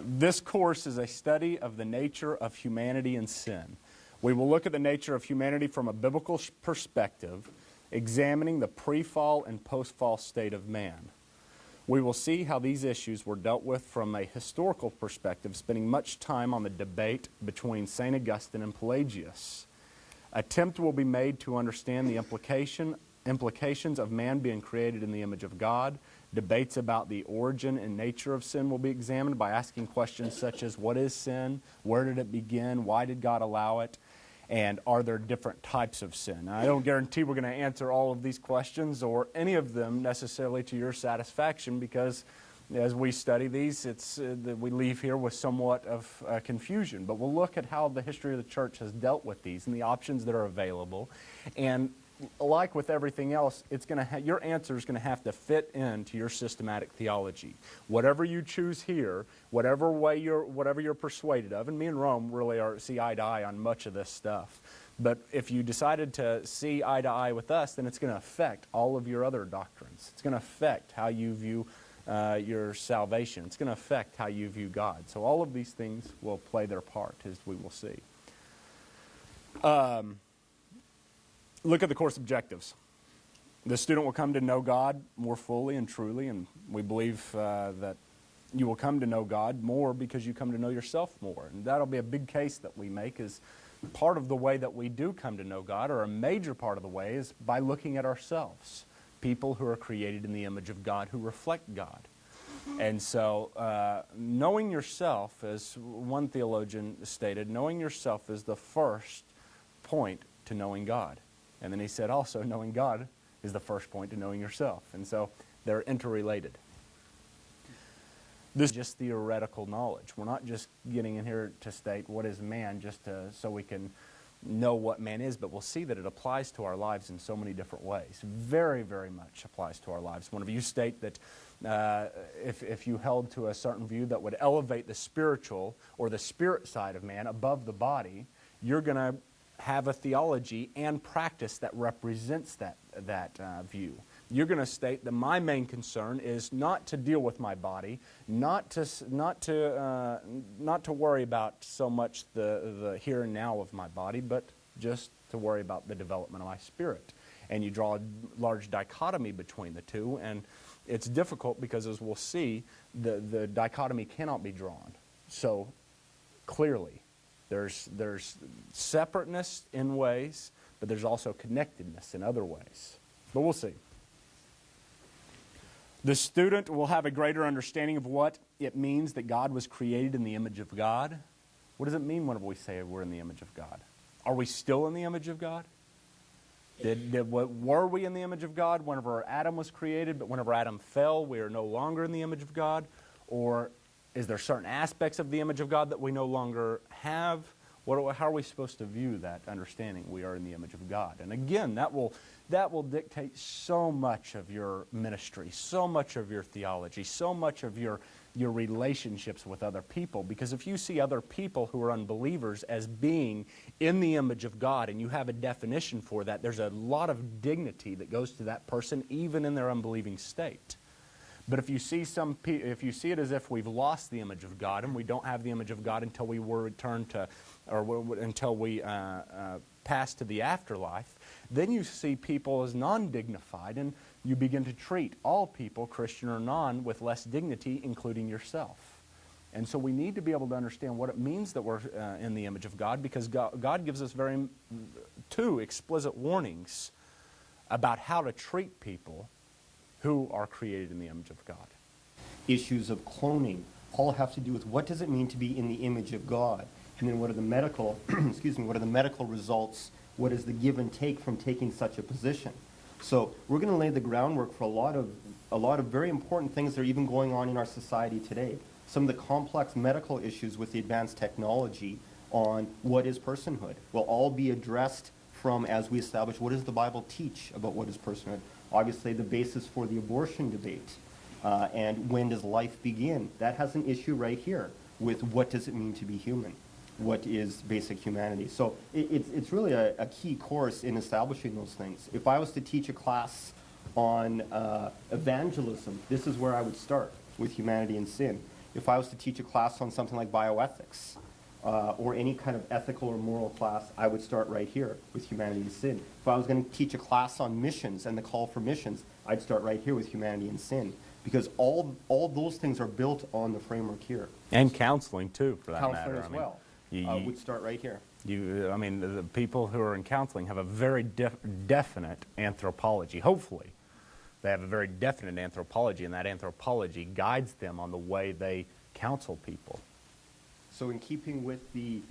This course is a study of the nature of humanity and sin. We will look at the nature of humanity from a biblical perspective, examining the pre-fall and post-fall state of man. We will see how these issues were dealt with from a historical perspective, spending much time on the debate between St. Augustine and Pelagius. Attempt will be made to understand the implications of man being created in the image of God. Debates about the origin and nature of sin will be examined by asking questions such as, what is sin? Where did it begin? Why did God allow it? And are there different types of sin? Now, I don't guarantee we're going to answer all of these questions or any of them necessarily to your satisfaction, because as we study these, we leave here with somewhat of confusion. But we'll look at how the history of the church has dealt with these and the options that are available. And like with everything else, your answer is going to have to fit into your systematic theology. Whatever you choose here, whatever you're persuaded of, and me and Rhome really see eye to eye on much of this stuff. But if you decided to see eye to eye with us, then it's going to affect all of your other doctrines. It's going to affect how you view your salvation. It's going to affect how you view God. So all of these things will play their part, as we will see. Look at the course objectives. The student will come to know God more fully and truly, and we believe that you will come to know God more because you come to know yourself more. And that'll be a big case that we make, is part of the way that we do come to know God, or a major part of the way, is by looking at ourselves. People who are created in the image of God, who reflect God. And so knowing yourself, as one theologian stated, knowing yourself is the first point to knowing God. And then he said also, knowing God is the first point to knowing yourself. And so they're interrelated. This is just theoretical knowledge. We're not just getting in here to state what is man just so we can know what man is, but we'll see that it applies to our lives in so many different ways. Very, very much applies to our lives. Whenever you state that if you held to a certain view that would elevate the spiritual or the spirit side of man above the body, you're going to have a theology and practice that represents that view. You're going to state that my main concern is not to deal with my body, not to worry about so much the here and now of my body, but just to worry about the development of my spirit. And you draw a large dichotomy between the two, and it's difficult because, as we'll see, the dichotomy cannot be drawn so clearly. There's separateness in ways, but there's also connectedness in other ways. But we'll see. The student will have a greater understanding of what it means that God was created in the image of God. What does it mean whenever we say we're in the image of God? Are we still in the image of God? Were we in the image of God whenever Adam was created, but whenever Adam fell, we are no longer in the image of God? Or is there certain aspects of the image of God that we no longer have? How are we supposed to view that understanding we are in the image of God? And again, that will dictate so much of your ministry, so much of your theology, so much of your relationships with other people. Because if you see other people who are unbelievers as being in the image of God, and you have a definition for that, there's a lot of dignity that goes to that person even in their unbelieving state. But if you see it as if we've lost the image of God, and we don't have the image of God until we return to, or until we pass to the afterlife, then you see people as non-dignified, and you begin to treat all people, Christian or non, with less dignity, including yourself. And so we need to be able to understand what it means that we're in the image of God, because God gives us two explicit warnings about how to treat people who are created in the image of God. Issues of cloning all have to do with what does it mean to be in the image of God, and then what are the medical what are the medical results, what is the give and take from taking such a position. So we're going to lay the groundwork for a lot of very important things that are even going on in our society today. Some of the complex medical issues with the advanced technology on what is personhood will all be addressed from, as we establish, what does the Bible teach about what is personhood. Obviously, the basis for the abortion debate and when does life begin. That has an issue right here with what does it mean to be human, what is basic humanity. So it's really a key course in establishing those things. If I was to teach a class on evangelism, this is where I would start, with humanity and sin. If I was to teach a class on something like bioethics, or any kind of ethical or moral class, I would start right here with humanity and sin. If I was going to teach a class on missions and the call for missions, I'd start right here with humanity and sin. Because all those things are built on the framework here. And counseling, too, for that Counseling matter. as well. Would start right here. The people who are in counseling have a very definite anthropology, hopefully. They have a very definite anthropology, and that anthropology guides them on the way they counsel people. So in keeping with the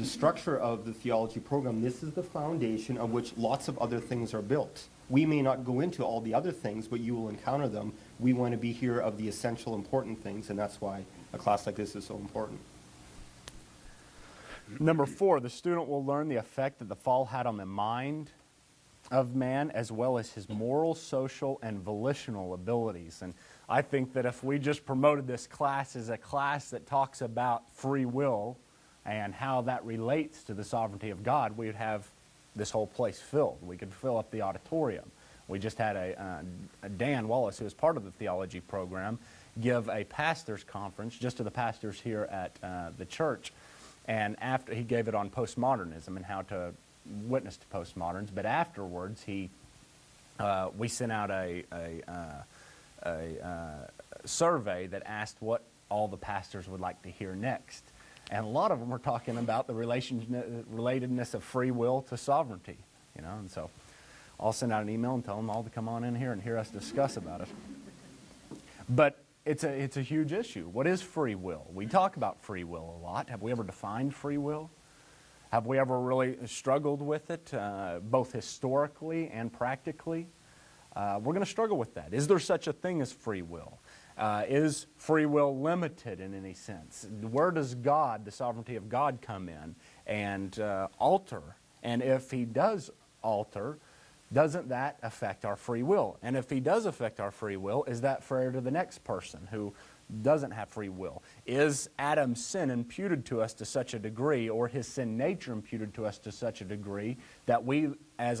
structure of the theology program, this is the foundation on which lots of other things are built. We may not go into all the other things, but you will encounter them. We want to be here of the essential important things, and that's why a class like this is so important. Number 4, the student will learn the effect that the fall had on the mind of man, as well as his moral, social, and volitional abilities. And I think that if we just promoted this class as a class that talks about free will and how that relates to the sovereignty of God, we would have this whole place filled. We could fill up the auditorium. We just had a Dan Wallace, who is part of the theology program, give a pastor's conference just to the pastors here at the church. And after he gave it on postmodernism and how to witness to postmoderns, but afterwards we sent out a survey that asked what all the pastors would like to hear next. And a lot of them were talking about the relatedness of free will to sovereignty, and so I'll send out an email and tell them all to come on in here and hear us discuss about it. But it's a huge issue. What is free will? We talk about free will a lot. Have we ever defined free will? Have we ever really struggled with it, both historically and practically? We're going to struggle with that. Is there such a thing as free will? Is free will limited in any sense? Where does God, the sovereignty of God, come in and alter? And if He does alter, doesn't that affect our free will? And if He does affect our free will, is that fair to the next person who doesn't have free will? Is Adam's sin imputed to us to such a degree, or his sin nature imputed to us to such a degree, that we, as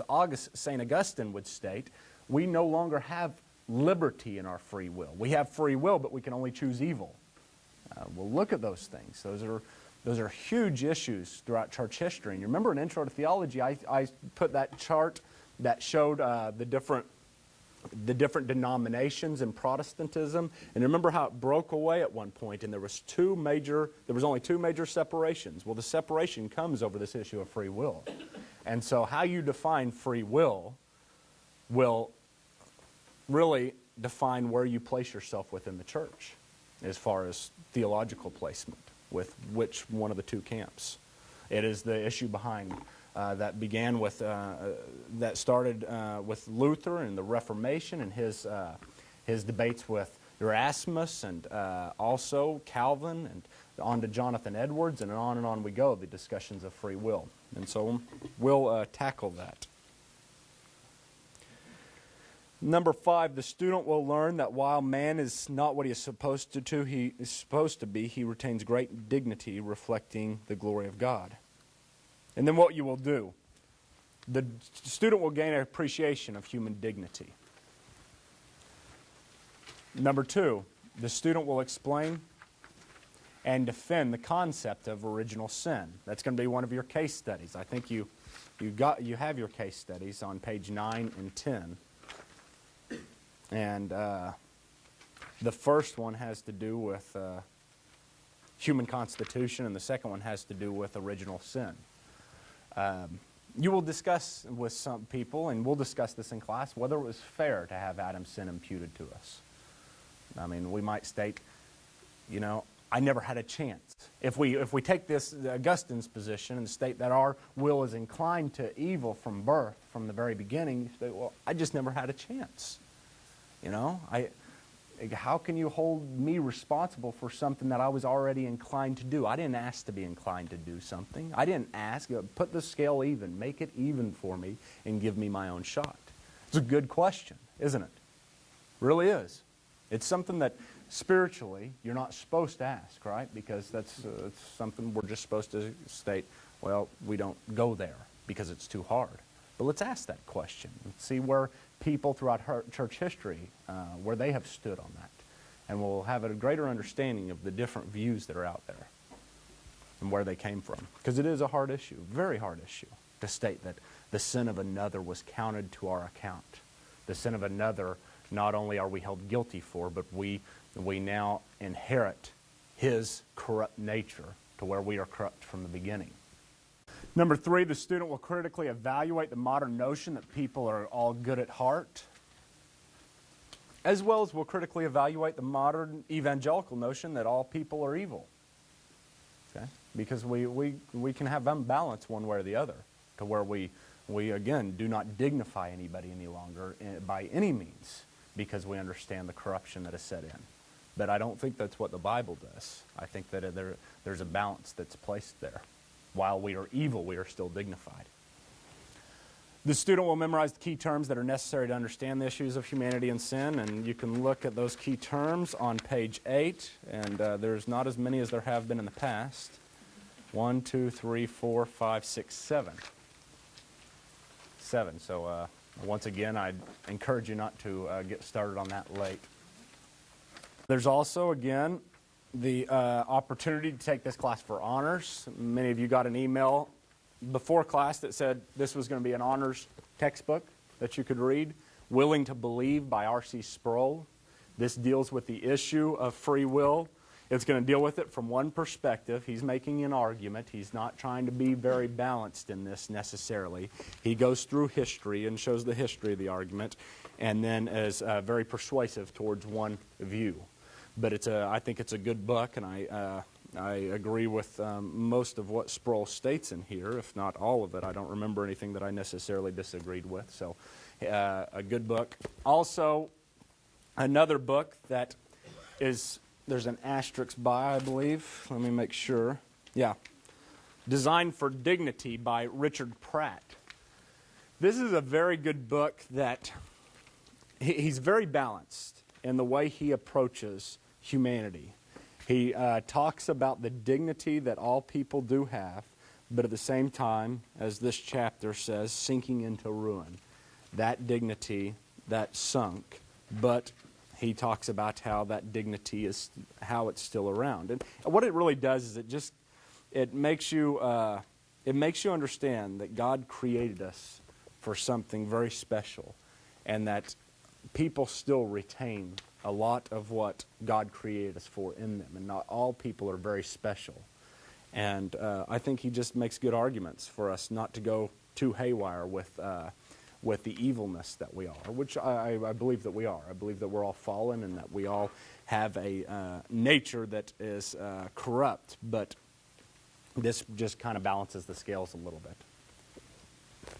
St. Augustine would state, we no longer have liberty in our free will. We have free will, but we can only choose evil. We'll look at those things. Those are huge issues throughout church history. And you remember in Intro to Theology, I put that chart that showed the different denominations in Protestantism, and remember how it broke away at one point, and there was only two major separations. Well, the separation comes over this issue of free will. And so how you define free will really define where you place yourself within the church as far as theological placement with which one of the two camps. It is the issue behind that began with that started with Luther and the Reformation and his debates with Erasmus and also Calvin and on to Jonathan Edwards, and on we go, the discussions of free will. And so we'll tackle that. Number 5, the student will learn that while man is not what he is supposed to be, he retains great dignity, reflecting the glory of God. And then what you will do, the student will gain an appreciation of human dignity. Number 2, the student will explain and defend the concept of original sin. That's going to be one of your case studies. I think you have your case studies on page 9 and 10. And the first one has to do with human constitution, and the second one has to do with original sin. You will discuss with some people, and we'll discuss this in class, whether it was fair to have Adam's sin imputed to us. I mean, we might state, I never had a chance. If we take this Augustine's position and state that our will is inclined to evil from birth, from the very beginning, you say, well, I just never had a chance. How can you hold me responsible for something that I was already inclined to do? I didn't ask to be inclined to do something. I didn't ask, put the scale even, make it even for me, and give me my own shot. It's a good question, isn't it? Really is. It's something that spiritually you're not supposed to ask, right? Because that's something we're just supposed to state, well, we don't go there because it's too hard. But let's ask that question and see where people throughout church history, where they have stood on that. And we'll have a greater understanding of the different views that are out there and where they came from. Because it is a hard issue, very hard issue, to state that the sin of another was counted to our account. The sin of another, not only are we held guilty for, but we now inherit his corrupt nature to where we are corrupt from the beginning. Number 3, the student will critically evaluate the modern notion that people are all good at heart, as well as will critically evaluate the modern evangelical notion that all people are evil. Okay? Because we can have unbalance one way or the other, to where we again do not dignify anybody any longer by any means, because we understand the corruption that is set in. But I don't think that's what the Bible does. I think that there's a balance that's placed there. While we are evil, we are still dignified. The student will memorize the key terms that are necessary to understand the issues of humanity and sin, and you can look at those key terms on page 8, and there's not as many as there have been in the past. 1, 2, 3, 4, 5, 6, 7. 7. So once again, I'd encourage you not to get started on that late. There's also, again, the opportunity to take this class for honors. Many of you got an email before class that said this was going to be an honors textbook that you could read. Willing to Believe by R.C. Sproul. This deals with the issue of free will. It's going to deal with it from one perspective. He's making an argument. He's not trying to be very balanced in this necessarily. He goes through history and shows the history of the argument, and then is very persuasive towards one view. But I think it's a good book, and I agree with most of what Sproul states in here, if not all of it. I don't remember anything that I necessarily disagreed with. So a good book. Also, another book that there's an asterisk by, I believe. Let me make sure. Yeah. Designed for Dignity by Richard Pratt. This is a very good book that he's very balanced in the way he approaches humanity. He talks about the dignity that all people do have, but at the same time, as this chapter says, sinking into ruin. That dignity that sunk, but he talks about how that dignity is, how it's still around. And what it really does is it makes you understand that God created us for something very special, and that people still retain a lot of what God created us for in them, and not all people are very special. And I think he just makes good arguments for us not to go too haywire with the evilness that we are, which I believe that we are. I believe that we're all fallen and that we all have a nature that is corrupt, but this just kind of balances the scales a little bit.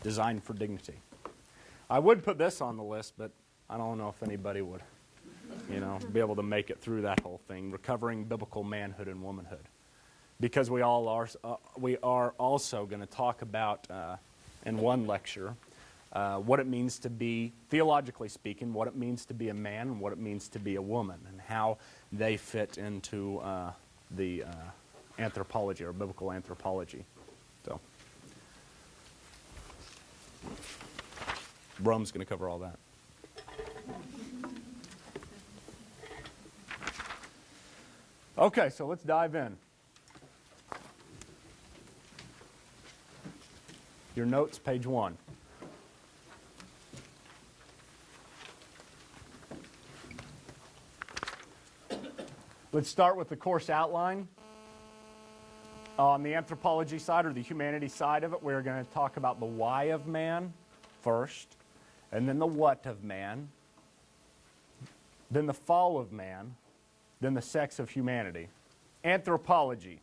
Designed for Dignity. I would put this on the list, but I don't know if anybody would be able to make it through that whole thing, Recovering Biblical Manhood and Womanhood. Because we are also going to talk about, in one lecture, what it means to be, theologically speaking, what it means to be a man and what it means to be a woman, and how they fit into the anthropology or biblical anthropology. So, Rhome's going to cover all that. Okay, so let's dive in. Your notes, page 1. Let's start with the course outline. On the anthropology side, or the humanity side of it, we're going to talk about the why of man first, and then the what of man, then the fall of man, then the sex of humanity. Anthropology.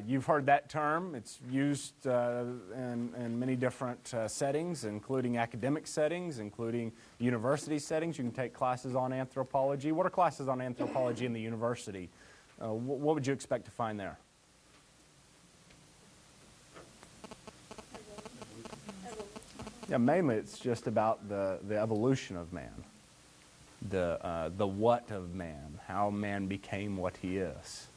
You've heard that term. It's used in many different settings, including academic settings, including university settings. You can take classes on anthropology. What are classes on anthropology in the university? What would you expect to find there? Yeah, mainly it's just about the evolution of man. The what of man, how man became what he is.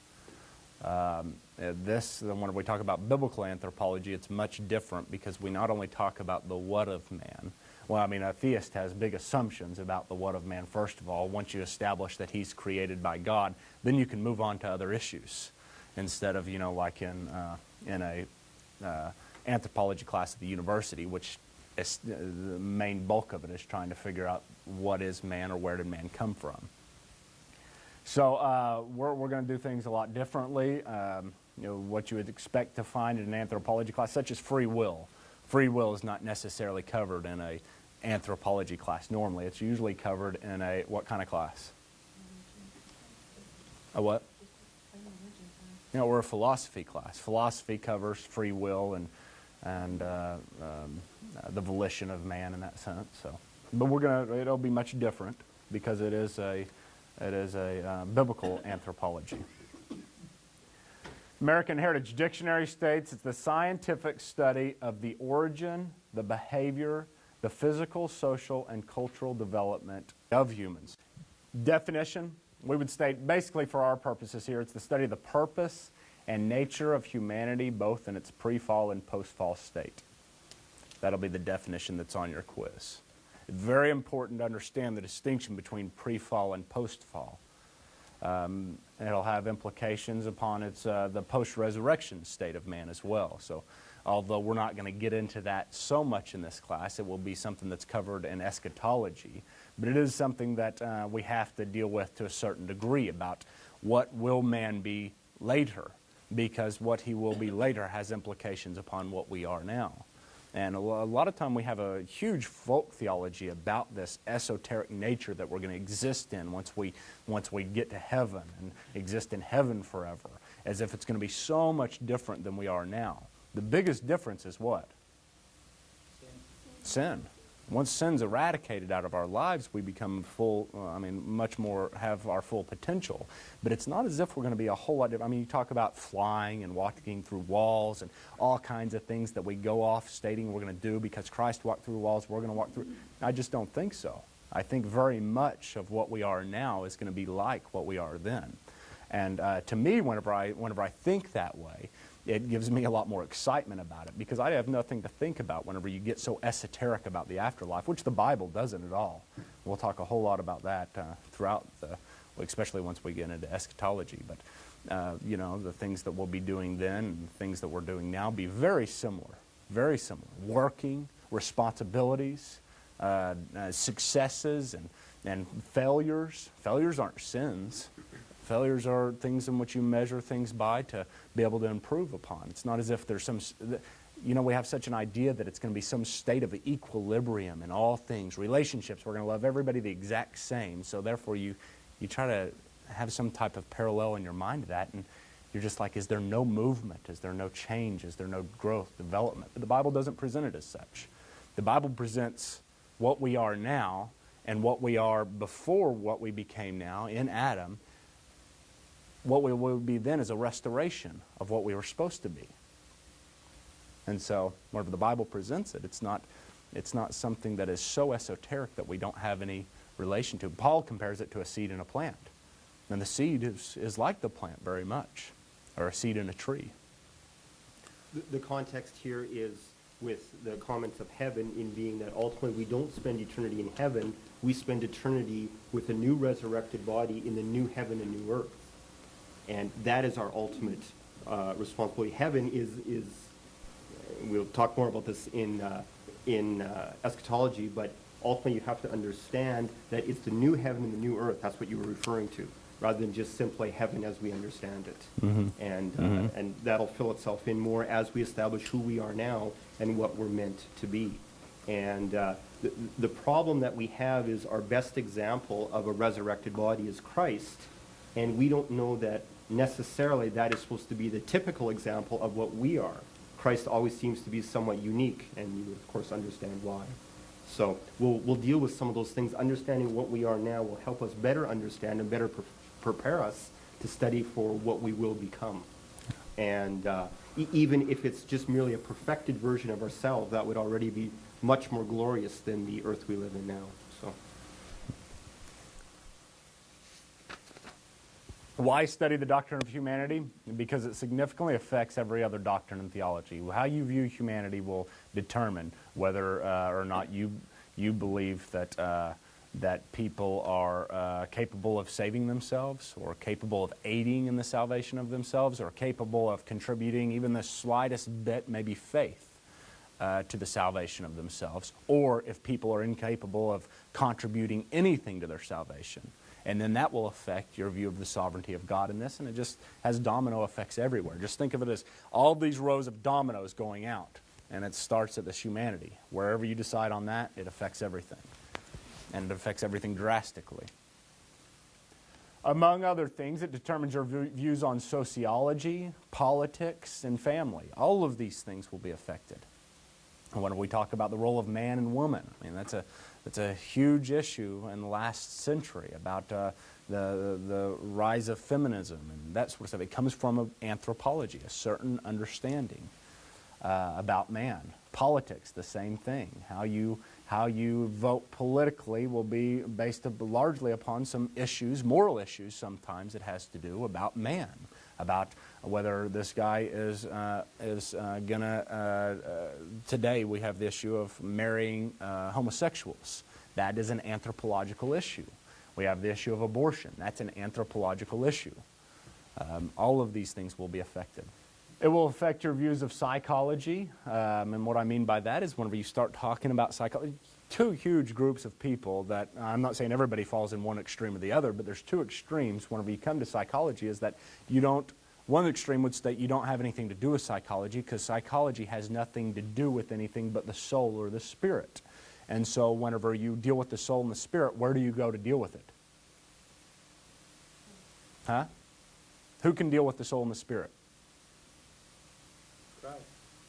When we talk about biblical anthropology, it's much different because we not only talk about the what of man, Well, I mean, a theist has big assumptions about the what of man, first of all. Once you establish that he's created by God, then you can move on to other issues instead of, like in a anthropology class at the university, which is, the main bulk of it is trying to figure out what is man or where did man come from. So we're going to do things a lot differently. What you would expect to find in an anthropology class, such as free will. Free will is not necessarily covered in a anthropology class normally. It's usually covered in a, what kind of class? A what? We're a philosophy class. Philosophy covers free will and the volition of man in that sense. So, but it'll be much different because it is a biblical anthropology. American Heritage Dictionary states it's the scientific study of the origin, the behavior, the physical, social, and cultural development of humans. Definition, we would state, basically for our purposes here, it's the study of the purpose and nature of humanity, both in its pre-fall and post-fall state. That'll be the definition that's on your quiz. It's very important to understand the distinction between pre-fall and post-fall. It'll have implications upon the post-resurrection state of man as well. So although we're not going to get into that so much in this class, it will be something that's covered in eschatology. But it is something that we have to deal with to a certain degree about what will man be later, because what he will be later has implications upon what we are now. And a lot of time we have a huge folk theology about this esoteric nature that we're going to exist in once we get to heaven and exist in heaven forever, as if it's going to be so much different than we are now. The biggest difference is what? Sin. Once sin's eradicated out of our lives, we become much more have our full potential. But it's not as if we're going to be a whole lot different. I mean, you talk about flying and walking through walls and all kinds of things that we go off stating we're going to do because Christ walked through walls, we're going to walk through. I just don't think so. I think very much of what we are now is going to be like what we are then. And to me, whenever I think that way, it gives me a lot more excitement about it, because I have nothing to think about whenever you get so esoteric about the afterlife, which the Bible doesn't at all. We'll talk a whole lot about that throughout especially once we get into eschatology. But the things that we'll be doing then and the things that we're doing now be very similar, very similar. Working, responsibilities, successes, and failures. Failures aren't sins. Failures are things in which you measure things by to be able to improve upon. It's not as if there's some, we have such an idea that it's going to be some state of equilibrium in all things. Relationships, we're going to love everybody the exact same. So therefore you try to have some type of parallel in your mind to that, and you're just like, is there no movement? Is there no change? Is there no growth, development? But the Bible doesn't present it as such. The Bible presents what we are now and what we are before what we became now in Adam. What we will be then is a restoration of what we were supposed to be. And so, whenever the Bible presents it, it's not something that is so esoteric that we don't have any relation to. Paul compares it to a seed in a plant. And the seed is like the plant very much, or a seed in a tree. The context here is with the comments of heaven in being that ultimately we don't spend eternity in heaven, we spend eternity with a new resurrected body in the new heaven and new earth. And that is our ultimate responsibility. Heaven is we'll talk more about this in eschatology, but ultimately you have to understand that it's the new heaven and the new earth. That's what you were referring to, rather than just simply heaven as we understand it. Mm-hmm. And that'll fill itself in more as we establish who we are now and what we're meant to be. And the problem that we have is our best example of a resurrected body is Christ, and we don't know that necessarily that is supposed to be the typical example of what we are. Christ always seems to be somewhat unique, and you of course understand why. So we'll deal with some of those things. Understanding what we are now will help us better understand and better prepare us to study for what we will become. And even if it's just merely a perfected version of ourselves, that would already be much more glorious than the earth we live in now. So. Why study the doctrine of humanity? Because it significantly affects every other doctrine in theology. How you view humanity will determine whether or not you You believe that people are capable of saving themselves, or capable of aiding in the salvation of themselves, or capable of contributing even the slightest bit, maybe faith, to the salvation of themselves, or if people are incapable of contributing anything to their salvation. And then that will affect your view of the sovereignty of God in this, and it just has domino effects everywhere. Just think of it as all these rows of dominoes going out, and it starts at this humanity. Wherever you decide on that, it affects everything, and it affects everything drastically. Among other things, it determines your views on sociology, politics, and family. All of these things will be affected. And when we talk about the role of man and woman, I mean, that's a huge issue in the last century about the rise of feminism and that sort of stuff. It comes from anthropology, a certain understanding about man. Politics, the same thing. How you vote politically will be based largely upon some issues, moral issues sometimes it has to do about man, about whether this guy is today we have the issue of marrying homosexuals. That is an anthropological issue. We have the issue of abortion. That's an anthropological issue. All of these things will be affected. It will affect your views of psychology, and what I mean by that is whenever you start talking about psychology, two huge groups of people that, I'm not saying everybody falls in one extreme or the other, but there's two extremes whenever you come to psychology, is that one extreme would state you don't have anything to do with psychology because psychology has nothing to do with anything but the soul or the spirit. And so whenever you deal with the soul and the spirit, where do you go to deal with it? Huh? Who can deal with the soul and the spirit?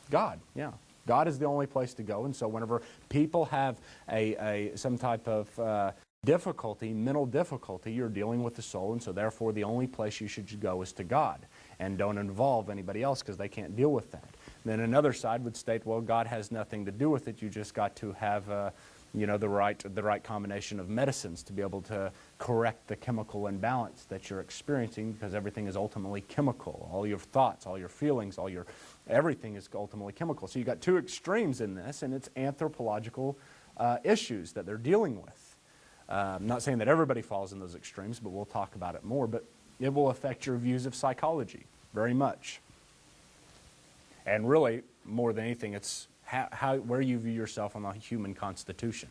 God, yeah. God is the only place to go, and so whenever people have some type of difficulty, mental difficulty, you're dealing with the soul, and so therefore the only place you should go is to God, and don't involve anybody else because they can't deal with that. Then another side would state, well, God has nothing to do with it. You just got to have the right combination of medicines to be able to correct the chemical imbalance that you're experiencing, because everything is ultimately chemical. All your thoughts, all your feelings, everything is ultimately chemical. So you've got two extremes in this, and it's anthropological issues that they're dealing with. I'm not saying that everybody falls in those extremes, but we'll talk about it more. But it will affect your views of psychology very much. And really, more than anything, it's where you view yourself on the human constitution.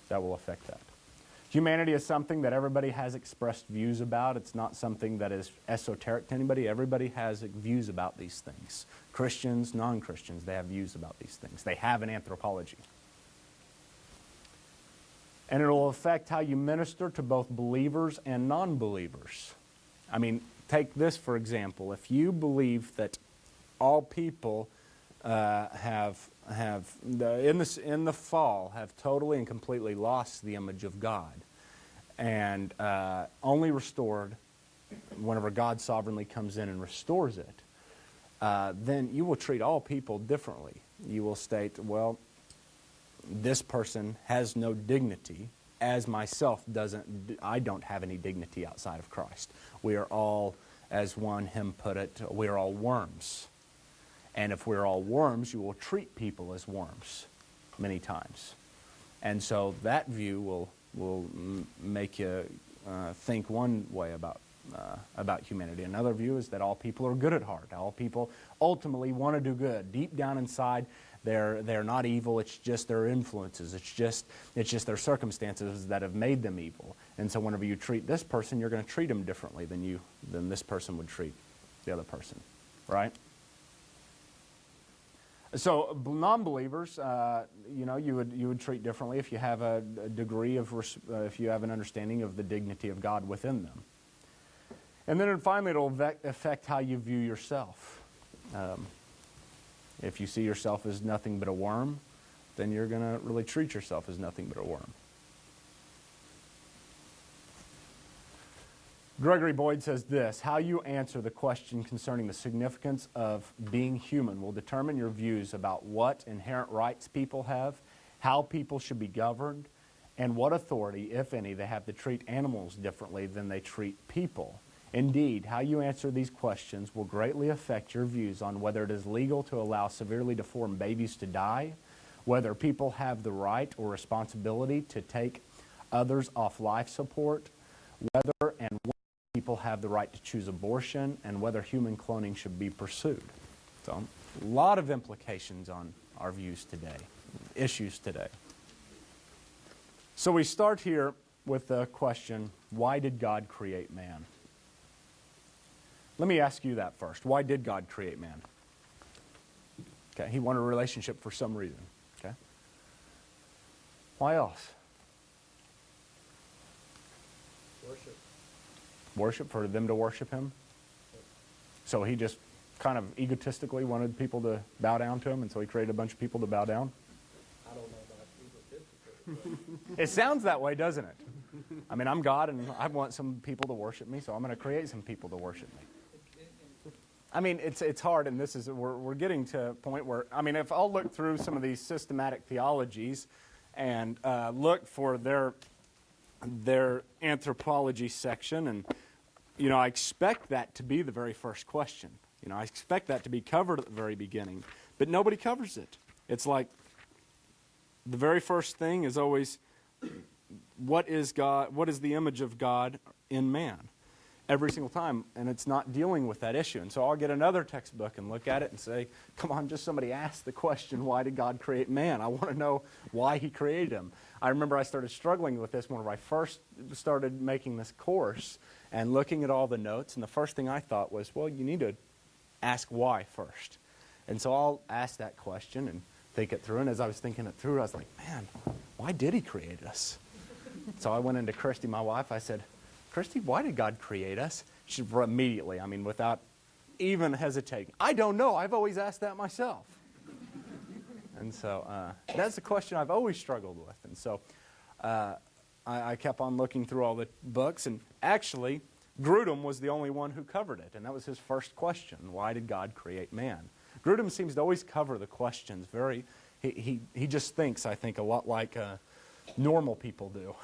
That will affect that. Humanity is something that everybody has expressed views about. It's not something that is esoteric to anybody. Everybody has views about these things. Christians, non-Christians, they have views about these things. They have an anthropology. And it will affect how you minister to both believers and non-believers. I mean, take this for example. If you believe that all people in the fall have totally and completely lost the image of God, and only restored whenever God sovereignly comes in and restores it, then you will treat all people differently. You will state, well, this person has no dignity, as myself I don't have any dignity outside of Christ. We are all, as one hymn put it, we are all worms. And if we're all worms, you will treat people as worms many times. And so that view will make you think one way about humanity. Another view is that all people are good at heart. All people ultimately want to do good. Deep down inside, they're not evil. It's just their influences. It's just their circumstances that have made them evil. And so whenever you treat this person, you're going to treat them differently than this person would treat the other person, right? So non-believers, you would treat differently if you have a degree of, if you have an understanding of the dignity of God within them. And then finally, it'll affect how you view yourself. If you see yourself as nothing but a worm, then you're going to really treat yourself as nothing but a worm. Gregory Boyd says this: how you answer the question concerning the significance of being human will determine your views about what inherent rights people have, how people should be governed, and what authority, if any, they have to treat animals differently than they treat people. Indeed, how you answer these questions will greatly affect your views on whether it is legal to allow severely deformed babies to die, whether people have the right or responsibility to take others off life support, whether and when people have the right to choose abortion, and whether human cloning should be pursued. So, a lot of implications on our views today, issues today. So we start here with the question, why did God create man? Let me ask you that first. Why did God create man? Okay, he wanted a relationship for some reason. Okay. Why else? Worship. Worship, for them to worship him? So he just kind of egotistically wanted people to bow down to him, and so he created a bunch of people to bow down? I don't know about egotistical. It sounds that way, doesn't it? I mean, I'm God, and I want some people to worship me, so I'm going to create some people to worship me. I mean, it's hard, and this is we're getting to a point where, I mean, if I'll look through some of these systematic theologies and look for their anthropology section, and I expect that to be the very first question. I expect that to be covered at the very beginning, but nobody covers it. It's like the very first thing is always, what is God? What is the image of God in man? Every single time, and it's not dealing with that issue. And so I'll get another textbook and look at it and say, come on, just somebody ask the question, why did God create man? I want to know why he created him. I remember I started struggling with this when I first started making this course and looking at all the notes, and the first thing I thought was, well, you need to ask why first. And so I'll ask that question and think it through, and as I was thinking it through, I was like, man, why did he create us? So I went into Christy, my wife, I said, Christy, why did God create us? She immediately, I mean, without even hesitating, I don't know, I've always asked that myself. And so that's the question I've always struggled with. And so I kept on looking through all the books, and actually, Grudem was the only one who covered it, and that was his first question, why did God create man? Grudem seems to always cover the questions very, he just thinks, I think, a lot like normal people do,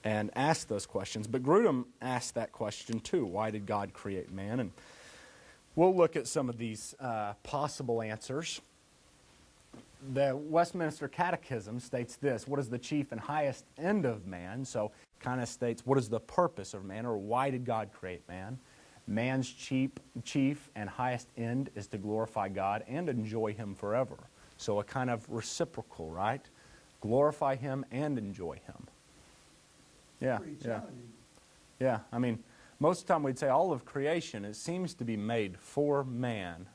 and ask those questions. But Grudem asked that question too, why did God create man? And we'll look at some of these possible answers. The Westminster Catechism states this, what is the chief and highest end of man? So kind of states, what is the purpose of man, or why did God create man? Man's chief and highest end is to glorify God and enjoy him forever. So a kind of reciprocal, right? Glorify him and enjoy him. Yeah, yeah. Yeah, I mean, most of the time we'd say all of creation, it seems to be made for man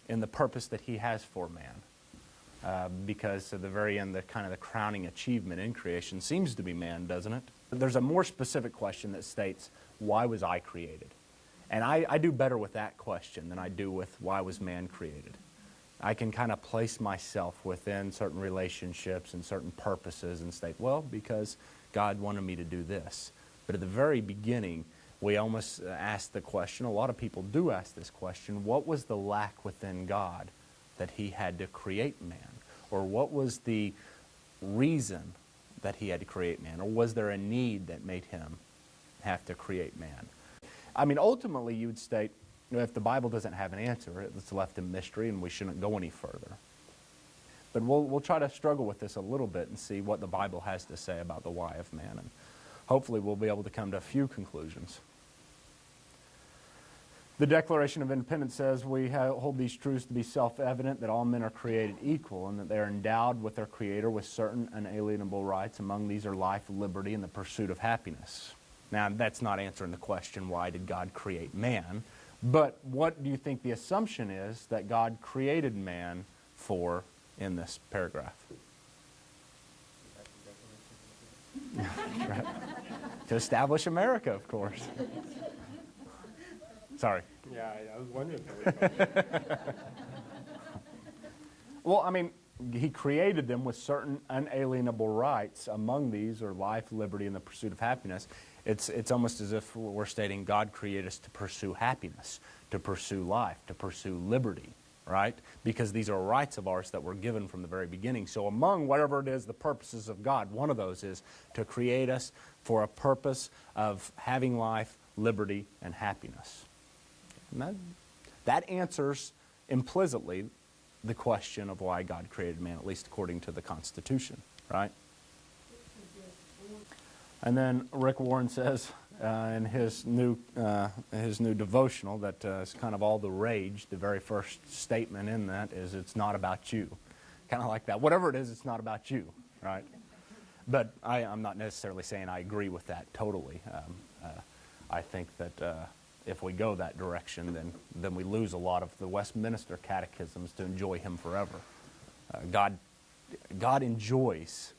in the purpose that he has for man. Because at the very end, the kind of the crowning achievement in creation seems to be man, doesn't it? There's a more specific question that states, why was I created? And I do better with that question than I do with why was man created. I can kind of place myself within certain relationships and certain purposes and state, well, because God wanted me to do this. But at the very beginning, we almost ask the question, a lot of people do ask this question, what was the lack within God that he had to create man? Or what was the reason that he had to create man? Or was there a need that made him have to create man? I mean, ultimately, you would state, if the Bible doesn't have an answer, it's left in mystery and we shouldn't go any further. But we'll try to struggle with this a little bit and see what the Bible has to say about the why of man. And hopefully we'll be able to come to a few conclusions. The Declaration of Independence says we hold these truths to be self-evident, that all men are created equal and that they are endowed with their Creator with certain unalienable rights. Among these are life, liberty, and the pursuit of happiness. Now, that's not answering the question, why did God create man? But what do you think the assumption is that God created man for in this paragraph? Right. To establish America, of course. Sorry. Yeah, I was wondering how Well, I mean, he created them with certain unalienable rights. Among these are life, liberty, and the pursuit of happiness. It's almost as if we're stating God created us to pursue happiness, to pursue life, to pursue liberty, right? Because these are rights of ours that were given from the very beginning. So among whatever it is, the purposes of God, one of those is to create us for a purpose of having life, liberty, and happiness. And that answers implicitly the question of why God created man, at least according to the Constitution, right? And then Rick Warren says in his new devotional that is kind of all the rage. The very first statement in that is, "It's not about you." Kind of like that. Whatever it is, it's not about you, right? But I'm not necessarily saying I agree with that totally. I think that if we go that direction, then we lose a lot of the Westminster catechisms to enjoy Him forever. God enjoys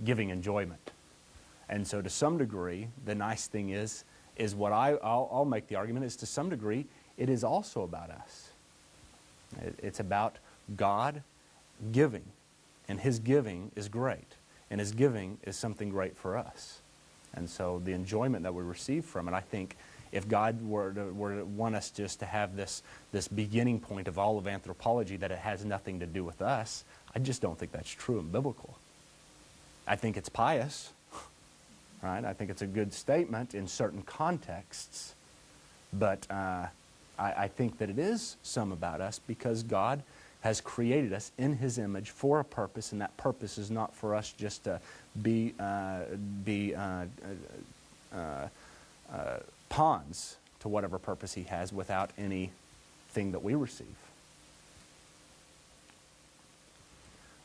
giving enjoyment. And so to some degree, the nice thing is what I'll make the argument is, to some degree, it is also about us. It's about God giving, and His giving is great, and His giving is something great for us. And so the enjoyment that we receive from it, I think, if God were to want us just to have this beginning point of all of anthropology, that it has nothing to do with us, I just don't think that's true and biblical. I think it's pious. Right? I think it's a good statement in certain contexts, but I think that it is some about us, because God has created us in His image for a purpose, and that purpose is not for us just to be pawns to whatever purpose He has without anything that we receive.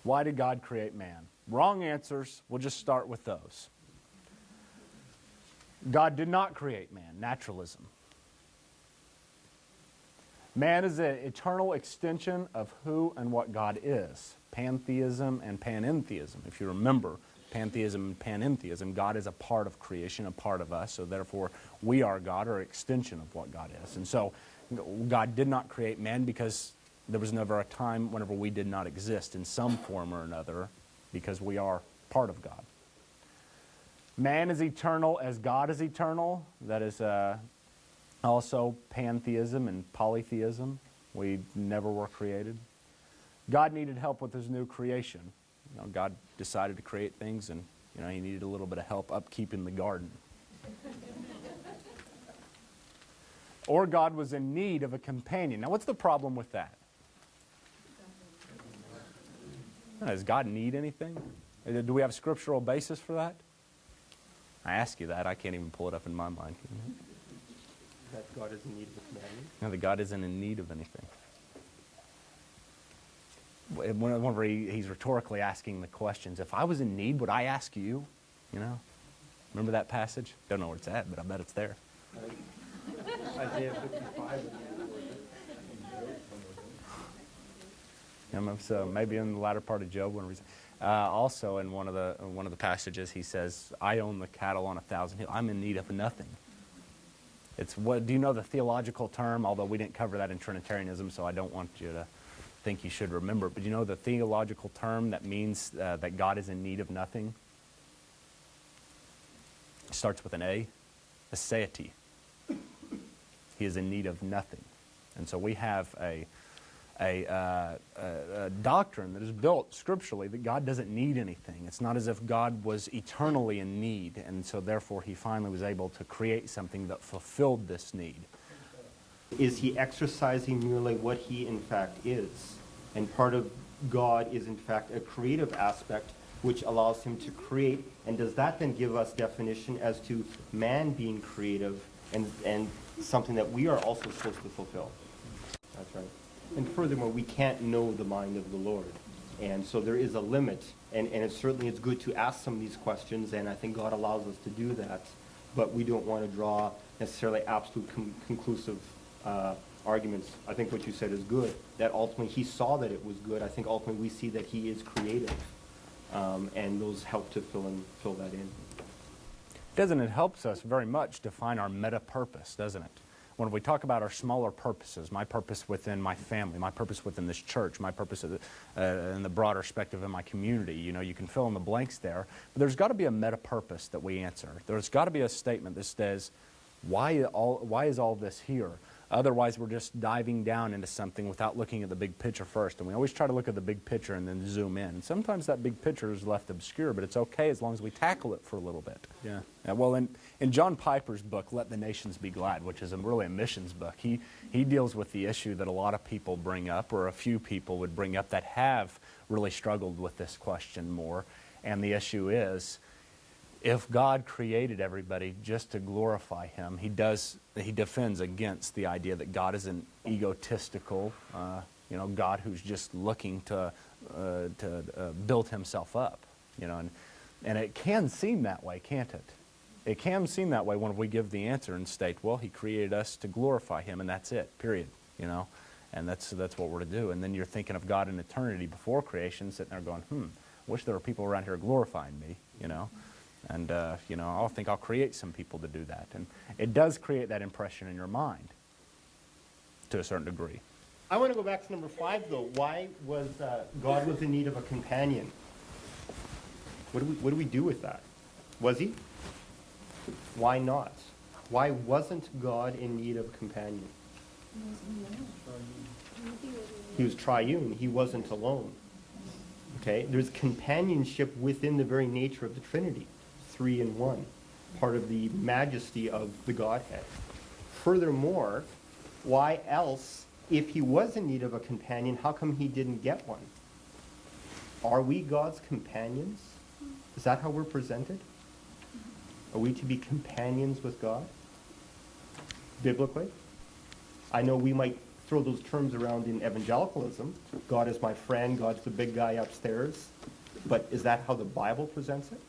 Why did God create man? Wrong answers. We'll just start with those. God did not create man. Naturalism. Man is an eternal extension of who and what God is. Pantheism and panentheism. If you remember, pantheism and panentheism, God is a part of creation, a part of us, so therefore we are God, or an extension of what God is. And so God did not create man because there was never a time whenever we did not exist in some form or another, because we are part of God. Man is eternal as God is eternal. That is also pantheism and polytheism. We never were created. God needed help with His new creation. God decided to create things, and He needed a little bit of help upkeeping the garden. Or God was in need of a companion. Now, what's the problem with that? Does God need anything? Do we have a scriptural basis for that? I ask you that. I can't even pull it up in my mind. That God is in need of a companion? No, that God isn't in need of anything. Whenever he's rhetorically asking the questions, if I was in need, would I ask you? Remember that passage? Don't know where it's at, but I bet it's there. Isaiah 55. So maybe in the latter part of Job, also in one of the passages, he says, "I own the cattle on 1,000 hills. I'm in need of nothing." Do you know the theological term? Although we didn't cover that in Trinitarianism, so I don't want you to think you should remember. But you know the theological term that means that God is in need of nothing? It starts with an A, aseity. He is in need of nothing. And so we have a doctrine that is built scripturally that God doesn't need anything. It's not as if God was eternally in need, and so therefore He finally was able to create something that fulfilled this need. Is He exercising merely what He in fact is? And part of God is in fact a creative aspect which allows Him to create, and does that then give us definition as to man being creative and something that we are also supposed to fulfill? That's right. And furthermore, we can't know the mind of the Lord. And so there is a limit. And it's good to ask some of these questions, and I think God allows us to do that. But we don't want to draw necessarily absolute conclusive arguments. I think what you said is good, that ultimately He saw that it was good. I think ultimately we see that He is creative. And those help to fill that in. Doesn't it helps us very much to find our meta-purpose, doesn't it? When we talk about our smaller purposes, my purpose within my family, my purpose within this church, my purpose in the broader perspective in my community, you can fill in the blanks there. But there's got to be a meta-purpose that we answer. There's got to be a statement that says, why is all this here? Otherwise, we're just diving down into something without looking at the big picture first. And we always try to look at the big picture and then zoom in. And sometimes that big picture is left obscure, but it's okay as long as we tackle it for a little bit. Yeah. Well, in John Piper's book, Let the Nations Be Glad, which is really a missions book, he deals with the issue that a lot of people bring up, or a few people would bring up that have really struggled with this question more. And the issue is, if God created everybody just to glorify Him, He defends against the idea that God is an egotistical, God who's just looking to build Himself up, and it can seem that way, can't it? It can seem that way when we give the answer and state, well, He created us to glorify Him, and that's it, period, and that's what we're to do. And then you're thinking of God in eternity before creation, sitting there going, I wish there were people around here glorifying me, And, I think I'll create some people to do that. And it does create that impression in your mind to a certain degree. I want to go back to number 5, though. Why was God was in need of a companion? What do we do with that? Was He? Why not? Why wasn't God in need of a companion? He was triune. He wasn't alone. Okay? There's companionship within the very nature of the Trinity. 3 in 1, part of the majesty of the Godhead. Furthermore, why else, if He was in need of a companion, how come He didn't get one? Are we God's companions? Is that how we're presented? Are we to be companions with God? Biblically? I know we might throw those terms around in evangelicalism. God is my friend, God's the big guy upstairs. But is that how the Bible presents it?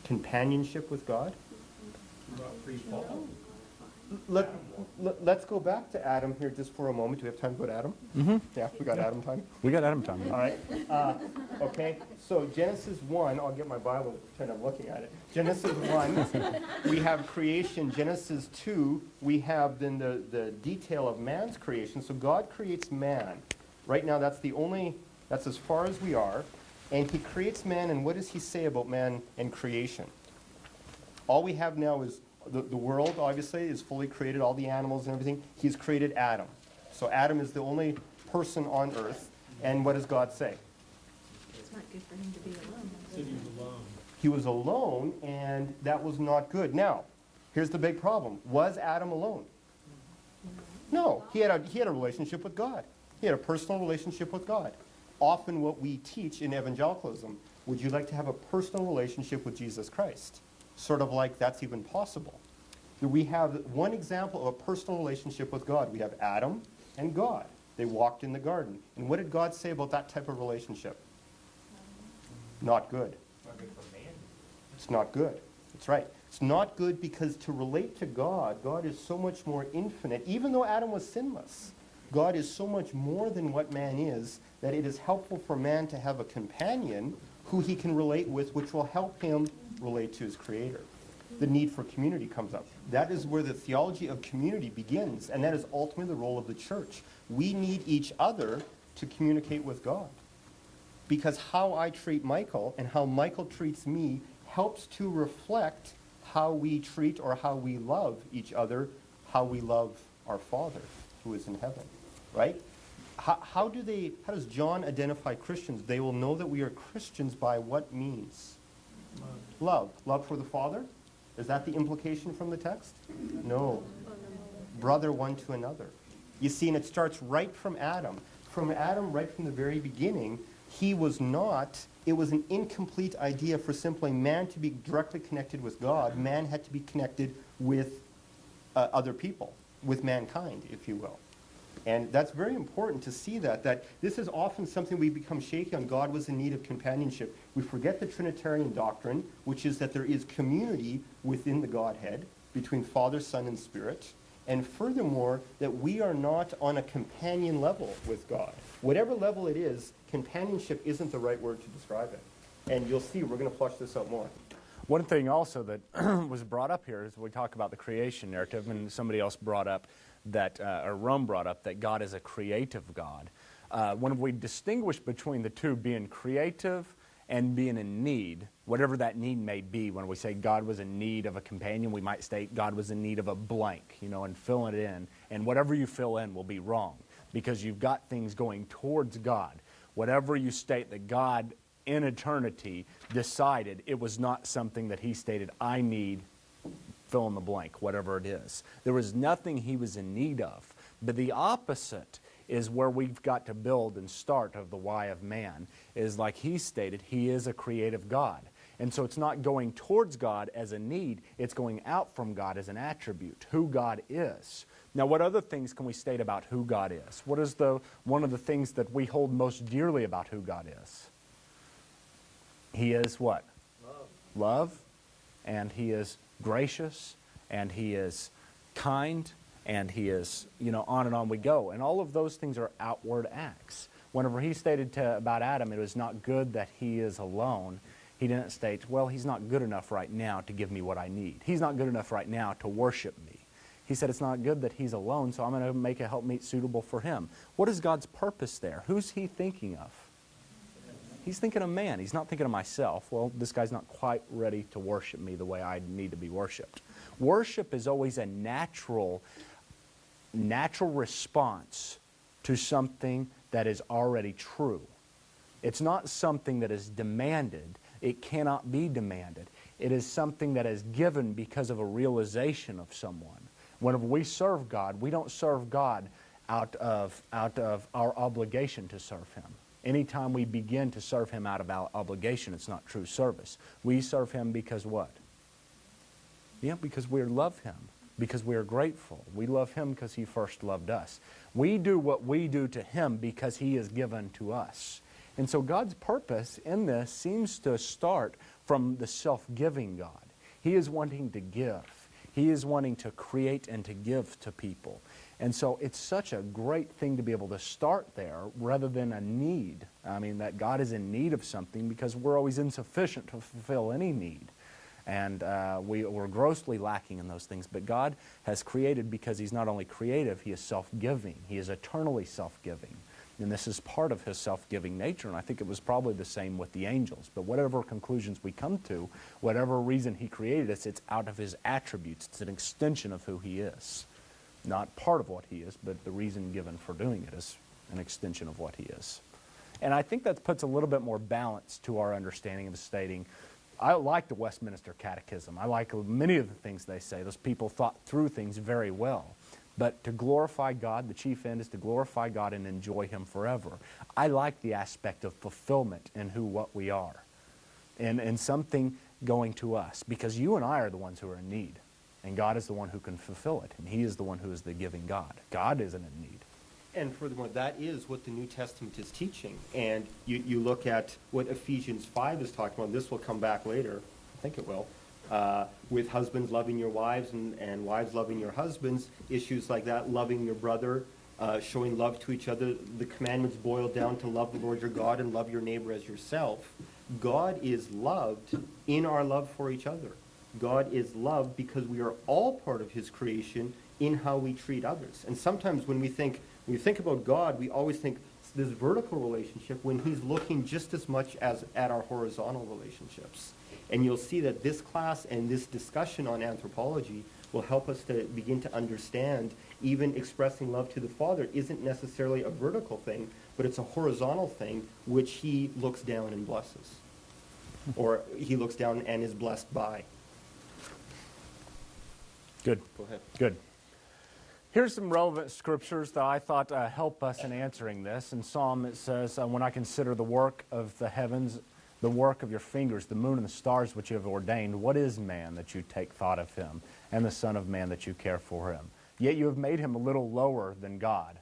Companionship with God? Let's go back to Adam here just for a moment. Do we have time to go to Adam? Mm-hmm. Yeah, we got Adam time? We got Adam time. All right. Okay, so Genesis 1, I'll get my Bible and pretend I'm looking at it. Genesis 1, we have creation. Genesis 2, we have then the detail of man's creation. So God creates man. Right now, that's as far as we are. And He creates man, and what does He say about man and creation? All we have now is the world, obviously, is fully created, all the animals and everything. He's created Adam. So Adam is the only person on earth. And what does God say? It's not good for him to be alone. He was alone. He was alone, and that was not good. Now, here's the big problem. Was Adam alone? No. He had a relationship with God. He had a personal relationship with God. Often what we teach in evangelicalism, would you like to have a personal relationship with Jesus Christ? Sort of like that's even possible. We have one example of a personal relationship with God. We have Adam and God. They walked in the garden. And what did God say about that type of relationship? Not good. Not good for man. It's not good. That's right. It's not good because to relate to God, God is so much more infinite. Even though Adam was sinless, God is so much more than what man is, that it is helpful for man to have a companion who he can relate with, which will help him relate to his Creator. The need for community comes up. That is where the theology of community begins, and that is ultimately the role of the church. We need each other to communicate with God. Because how I treat Michael and how Michael treats me helps to reflect how we treat or how we love each other, how we love our Father who is in heaven, right? How does John identify Christians? They will know that we are Christians by what means? Love. Love for the Father? Is that the implication from the text? No. Brother one to another. You see, and it starts right from Adam. From Adam, right from the very beginning, it was an incomplete idea for simply man to be directly connected with God. Man had to be connected with other people, with mankind, if you will. And that's very important to see that this is often something we become shaky on. God was in need of companionship. We forget the Trinitarian doctrine, which is that there is community within the Godhead, between Father, Son, and Spirit. And furthermore, that we are not on a companion level with God. Whatever level it is, companionship isn't the right word to describe it. And you'll see, we're going to flush this out more. One thing also that was brought up here is we talk about the creation narrative, and somebody else brought up that, or Rhome brought up that God is a creative God. When we distinguish between the two, being creative and being in need, whatever that need may be. When we say God was in need of a companion, we might state God was in need of a blank, and fill it in. And whatever you fill in will be wrong because you've got things going towards God. Whatever you state that God in eternity decided, it was not something that he stated, I need, fill in the blank, whatever it is. There was nothing he was in need of. But the opposite is where we've got to build and start of the why of man, is like he stated, he is a creative God. And so it's not going towards God as a need, it's going out from God as an attribute, who God is. Now, what other things can we state about who God is? What is one of the things that we hold most dearly about who God is? He is what? Love. And he is gracious, and he is kind, and he is, on and on we go. And all of those things are outward acts. Whenever he stated about Adam, it was not good that he is alone, he didn't state, well, he's not good enough right now to give me what I need. He's not good enough right now to worship me. He said it's not good that he's alone, so I'm going to make a helpmeet suitable for him. What is God's purpose there? Who's he thinking of? He's thinking of man. He's not thinking of myself. Well, this guy's not quite ready to worship me the way I need to be worshipped. Worship is always a natural response to something that is already true. It's not something that is demanded. It cannot be demanded. It is something that is given because of a realization of someone. Whenever we serve God, we don't serve God out of our obligation to serve him. Anytime we begin to serve him out of our obligation, it's not true service. We serve him because what? Yeah, because we love him, because we are grateful. We love him because he first loved us. We do what we do to him because he is given to us. And so God's purpose in this seems to start from the self-giving God. He is wanting to give. He is wanting to create and to give to people. And so it's such a great thing to be able to start there rather than a need. I mean, that God is in need of something because we're always insufficient to fulfill any need. And we're grossly lacking in those things. But God has created because he's not only creative, he is self-giving. He is eternally self-giving. And this is part of his self-giving nature. And I think it was probably the same with the angels. But whatever conclusions we come to, whatever reason he created us, it's out of his attributes. It's an extension of who he is. Not part of what he is, but the reason given for doing it is an extension of what he is. And I think that puts a little bit more balance to our understanding of stating, I like the Westminster Catechism. I like many of the things they say. Those people thought through things very well. But to glorify God, the chief end is to glorify God and enjoy him forever. I like the aspect of fulfillment in what we are. And something going to us. Because you and I are the ones who are in need. And God is the one who can fulfill it. And he is the one who is the giving God. God isn't in need. And furthermore, that is what the New Testament is teaching. And you look at what Ephesians 5 is talking about. This will come back later. I think it will. With husbands loving your wives and wives loving your husbands. Issues like that. Loving your brother. Showing love to each other. The commandments boil down to love the Lord your God and love your neighbor as yourself. God is loved in our love for each other. God is loved because we are all part of his creation in how we treat others. And sometimes when we think about God, we always think this vertical relationship when he's looking just as much as at our horizontal relationships. And you'll see that this class and this discussion on anthropology will help us to begin to understand even expressing love to the Father isn't necessarily a vertical thing, but it's a horizontal thing which he looks down and blesses. Or he looks down and is blessed by. Good. Go ahead. Good. Here's some relevant scriptures that I thought help us in answering this. In Psalm it says, when I consider the work of the heavens, the work of your fingers, the moon and the stars which you have ordained, what is man that you take thought of him, and the son of man that you care for him? Yet you have made him a little lower than God.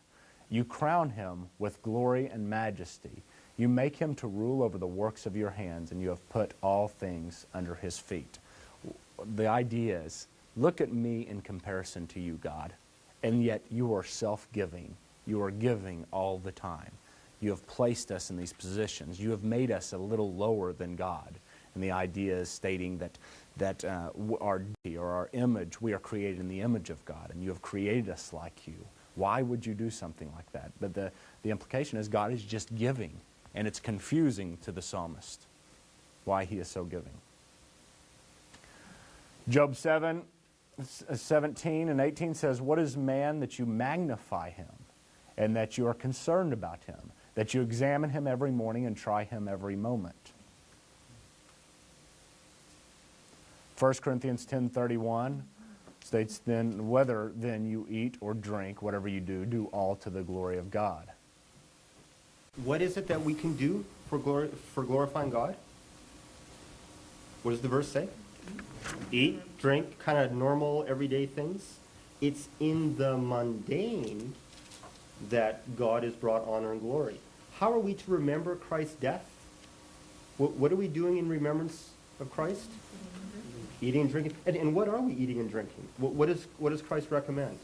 You crown him with glory and majesty. You make him to rule over the works of your hands, and you have put all things under his feet. The idea is, look at me in comparison to you, God, and yet you are self-giving. You are giving all the time. You have placed us in these positions. You have made us a little lower than God. And the idea is stating that our deity or our image, we are created in the image of God, and you have created us like you. Why would you do something like that? But the implication is God is just giving, and it's confusing to the psalmist. why he is so giving. Job 17 and 18 says, "What is man that you magnify him, and that you are concerned about him, that you examine him every morning and try him every moment?" 1 Corinthians 10:31 states, "Then whether then you eat or drink, whatever you do, do all to the glory of God." What is it that we can do for glorifying God? What does the verse say? Eat, drink, kind of normal, everyday things. It's in the mundane that God is brought honor and glory. How are we to remember Christ's death? What are we doing in remembrance of Christ? Eating and drinking. And what are we eating and drinking? What does Christ recommend?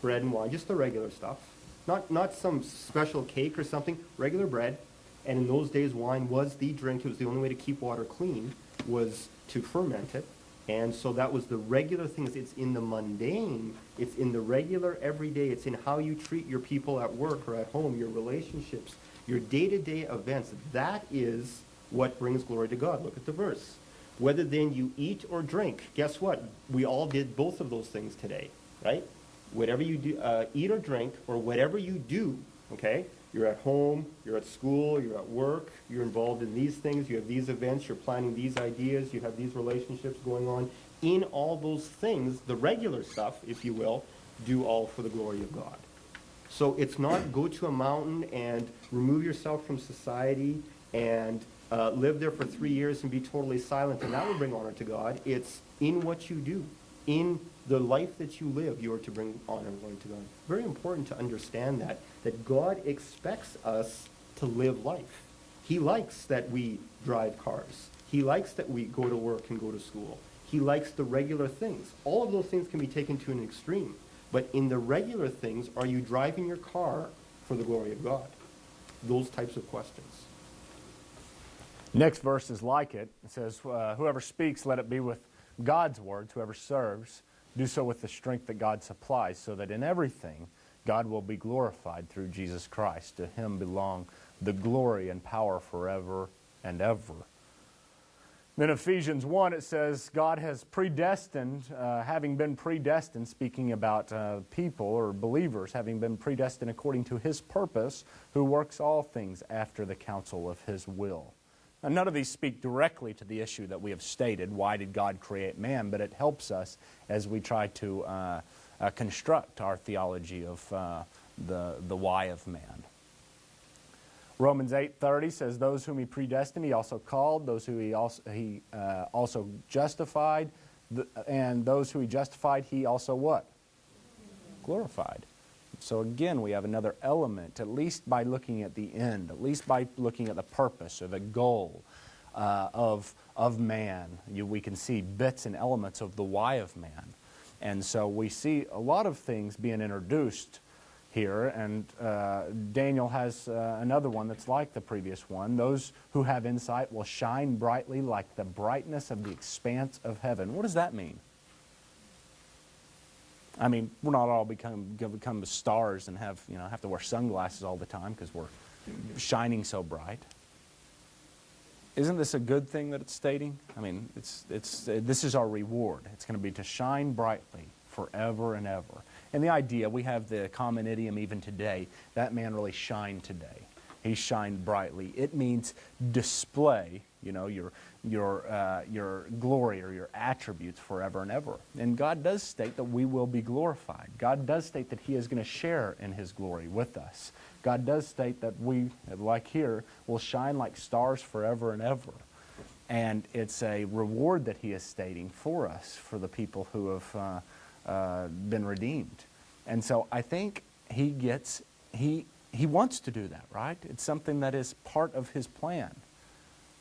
Bread and wine, just the regular stuff. Not some special cake or something, regular bread. And in those days, wine was the drink. It was the only way to keep water clean, was to ferment it. And so that was the regular things. It's in the mundane. It's in the regular everyday. It's in how you treat your people at work or at home, your relationships, your day-to-day events. That is what brings glory to God. Look at the verse. Whether then you eat or drink. Guess what? We all did both of those things today, right? Whatever you do, eat or drink, or whatever you do, okay? You're at home, you're at school, you're at work, you're involved in these things, you have these events, you're planning these ideas, you have these relationships going on. In all those things, the regular stuff, if you will, do all for the glory of God. So it's not go to a mountain and remove yourself from society and live there for 3 years and be totally silent, and that will bring honor to God. It's in what you do. In the life that you live, you are to bring honor and glory to God. Very important to understand that God expects us to live life. He likes that we drive cars. He likes that we go to work and go to school. He likes the regular things. All of those things can be taken to an extreme. But in the regular things, are you driving your car for the glory of God? Those types of questions. Next verse is like it. It says, "Whoever speaks, let it be with God's words. Whoever serves, do so with the strength that God supplies, so that in everything God will be glorified through Jesus Christ. To him belong the glory and power forever and ever." Then Ephesians 1, it says, God has predestined, having been predestined, speaking about people or believers, having been predestined according to his purpose, who works all things after the counsel of his will. Now, none of these speak directly to the issue that we have stated, why did God create man, but it helps us as we try to construct our theology of the why of man. Romans 8:30 says, "Those whom he predestined, he also called. Those who he also justified. And those who he justified, he also" what? Glorified. So again, we have another element, at least by looking at the end, at least by looking at the purpose or the goal of man. We can see bits and elements of the why of man. And so we see a lot of things being introduced here, and Daniel has another one that's like the previous one. "Those who have insight will shine brightly like the brightness of the expanse of heaven." What does that mean? I mean, we're not all become stars and have to wear sunglasses all the time because we're shining so bright. Isn't this a good thing that it's stating? I mean, this is our reward. It's going to be to shine brightly forever and ever. And the idea, we have the common idiom even today, that man really shined today. He shined brightly. It means display, your glory or your attributes forever and ever. And God does state that we will be glorified. God does state that he is going to share in his glory with us. God does state that we, like here, will shine like stars forever and ever. And it's a reward that he is stating for us, for the people who have been redeemed. And so I think he wants to do that, right? It's something that is part of his plan.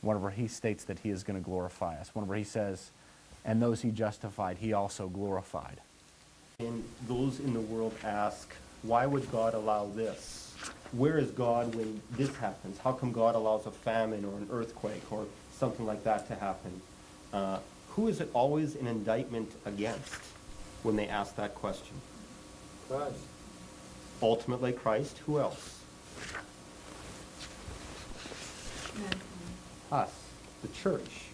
Whenever he states that he is going to glorify us. Whenever he says, "And those he justified, he also glorified." And those in the world ask, why would God allow this? Where is God when this happens? How come God allows a famine or an earthquake or something like that to happen? Who is it always an indictment against when they ask that question? Christ. Ultimately Christ. Who else? Us. the church,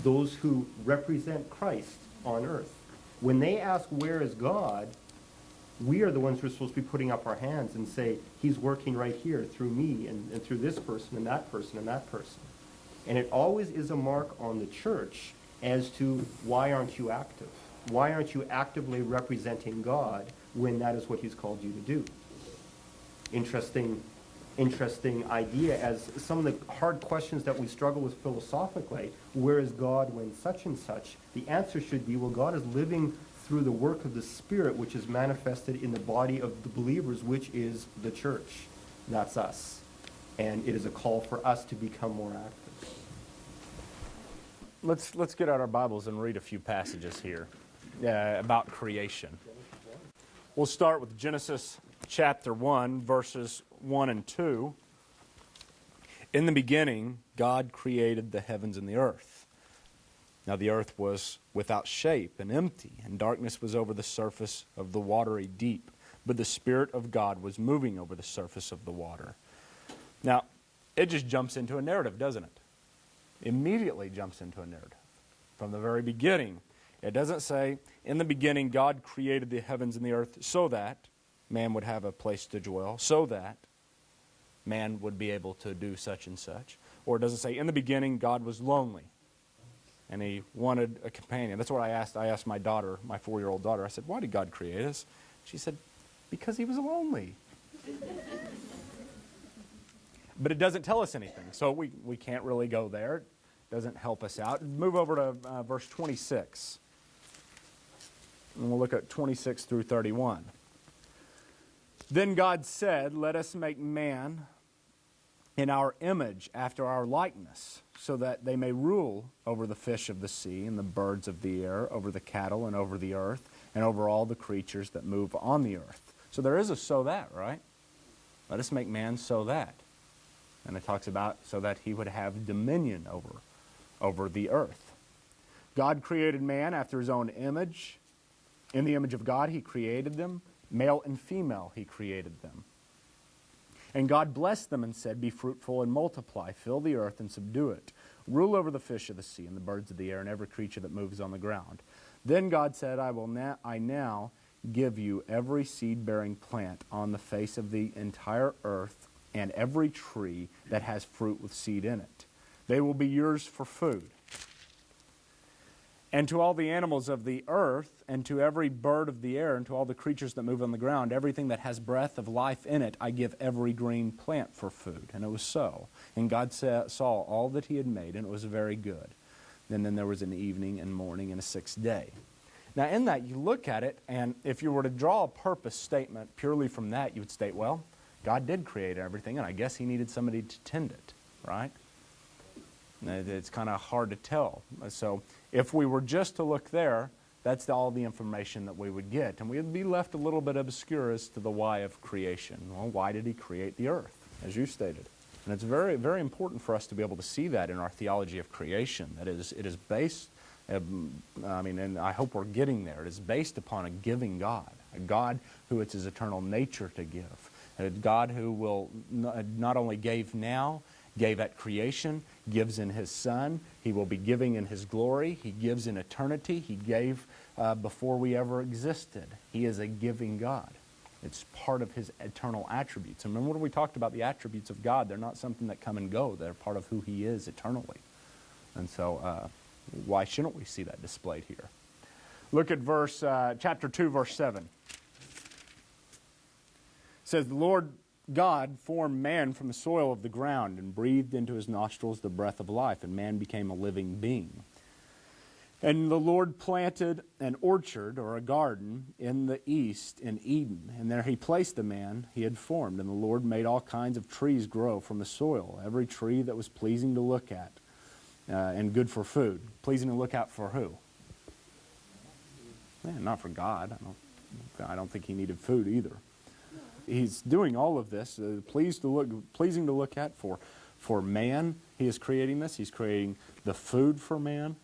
those who represent Christ on earth. When they ask, where is God, we are the ones who are supposed to be putting up our hands and say, he's working right here through me and through this person and that person and that person. And it always is a mark on the church as to why aren't you active? Why aren't you actively representing God when that is what he's called you to do? Interesting idea, as some of the hard questions that we struggle with philosophically, where is God when such and such? The answer should be, well, God is living through the work of the Spirit, which is manifested in the body of the believers, which is the church. That's us. And it is a call for us to become more active. Let's get out our Bibles and read a few passages here about creation. We'll start with Genesis chapter 1, verses 1 and 2. In the beginning, God created the heavens and the earth. Now the earth was without shape and empty, and darkness was over the surface of the watery deep. But the Spirit of God was moving over the surface of the water. Now, it just jumps into a narrative, doesn't it? Immediately jumps into a narrative. From the very beginning, it doesn't say, in the beginning God created the heavens and the earth so that man would have a place to dwell, so that man would be able to do such and such. Or it doesn't say, in the beginning God was lonely and he wanted a companion. That's what I asked. I asked my daughter, my 4-year-old daughter, I said, why did God create us? She said, because he was lonely. But it doesn't tell us anything, so we can't really go there. It doesn't help us out. Move over to verse 26. And we'll look at 26 through 31. Then God said, let us make man in our image, after our likeness, so that they may rule over the fish of the sea and the birds of the air, over the cattle and over the earth, and over all the creatures that move on the earth. So there is a so that, right? Let us make man so that. And it talks about so that he would have dominion over the earth. God created man after his own image. In the image of God he created them. Male and female he created them. And God blessed them and said, be fruitful and multiply, fill the earth and subdue it. Rule over the fish of the sea and the birds of the air and every creature that moves on the ground. Then God said, I now give you every seed-bearing plant on the face of the entire earth and every tree that has fruit with seed in it. They will be yours for food. And to all the animals of the earth, and to every bird of the air, and to all the creatures that move on the ground, everything that has breath of life in it, I give every green plant for food. And it was so. And God saw all that he had made, and it was very good. And then there was an evening and morning and a sixth day. Now in that, you look at it, and if you were to draw a purpose statement purely from that, you would state, well, God did create everything, and I guess he needed somebody to tend it, right? It's kind of hard to tell. So if we were just to look there, that's all the information that we would get. And we'd be left a little bit obscure as to the why of creation. Well, why did he create the earth, as you stated? And it's very, very important for us to be able to see that in our theology of creation. That it is based, and I hope we're getting there. It is based upon a giving God, a God who it's his eternal nature to give. A God who will not only gave now, gave at creation, gives in his Son. He will be giving in his glory. He gives in eternity. He gave before we ever existed. He is a giving God. It's part of his eternal attributes. And remember when we talked about the attributes of God, they're not something that come and go. They're part of who he is eternally. And so why shouldn't we see that displayed here? Look at chapter 2, verse 7. It says, the Lord God formed man from the soil of the ground and breathed into his nostrils the breath of life, and man became a living being. And the Lord planted an orchard or a garden in the east in Eden, and there he placed the man he had formed. And the Lord made all kinds of trees grow from the soil, every tree that was pleasing to look at and good for food. Pleasing to look at for who? Man, not for God. I don't think he needed food either. He's doing all of this, pleasing to look at for man. He is creating this. He's creating the food for man.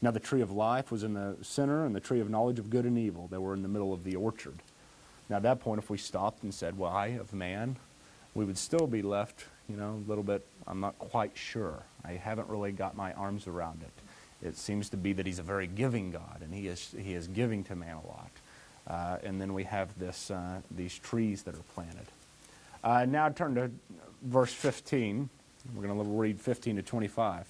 Now the tree of life was in the center, and the tree of knowledge of good and evil. They were in the middle of the orchard. Now at that point, if we stopped and said, why of man? we would still be left, a little bit, I'm not quite sure. I haven't really got my arms around it. It seems to be that he's a very giving God, and he is giving to man a lot. And then we have these trees that are planted. Now turn to verse 15. We're going to read 15 to 25.